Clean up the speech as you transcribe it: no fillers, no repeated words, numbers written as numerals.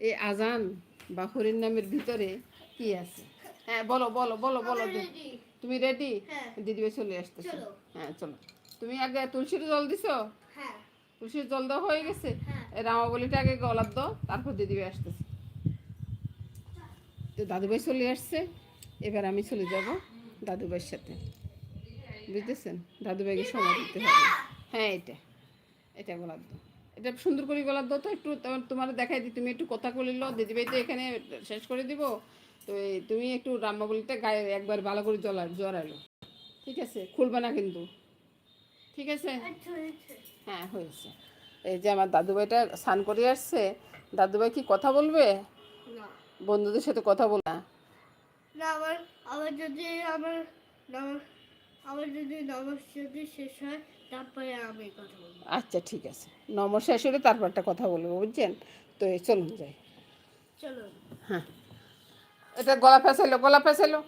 এই আজান বা হরির নামের ভিতরে কি আছে? হ্যাঁ বলো বলো বলো বলো। তুমি রেডি? দিদিভাই চলে আসতেছে। হ্যাঁ চলো। তুমি আগে তুলসীর জল দিছো? তুলসীর জল দেওয়া হয়ে গেছে? রামাবলিটা আগে গলার দাও, তারপর দিদিভাই আসতেছে। তো দাদুভাই চলে আসছে, এবার আমি চলে যাব দাদুভাইয়ের সাথে, বুঝতেছেন? দাদুভাইকে সময় দিতে হবে। হ্যাঁ এটা এটা গলার দাও, এটা সুন্দর করে গলার দাও। তো একটু তোমার দেখাই দিই, তুমি একটু কথা বলে লো, দিদিভাই তো এখানে শেষ করে দিব। তো তুমি একটু রামাবলিটা গায়ে একবার ভালো করে জড়াইলো, ঠিক আছে? খুলবে না কিন্তু, ঠিক আছে? হ্যাঁ হয়েছে। এই যে আমার দাদুভাইটা স্নান করে আসছে, দাদুভাই কি কথা বলবে? বন্ধুদের সাথে কথা বল না। আবার আবার যদি আমার আমার যদি নমস্কার শেষ হয় তারপরে আমি কথা বলবো। আচ্ছা ঠিক আছে, শেষ হলে তারপর একটা কথা বলবো, বুঝছেন? তো চলুন যাই। চলো। হ্যাঁ এটা গলা ফেসাইলো, গলা ফেসাইলো।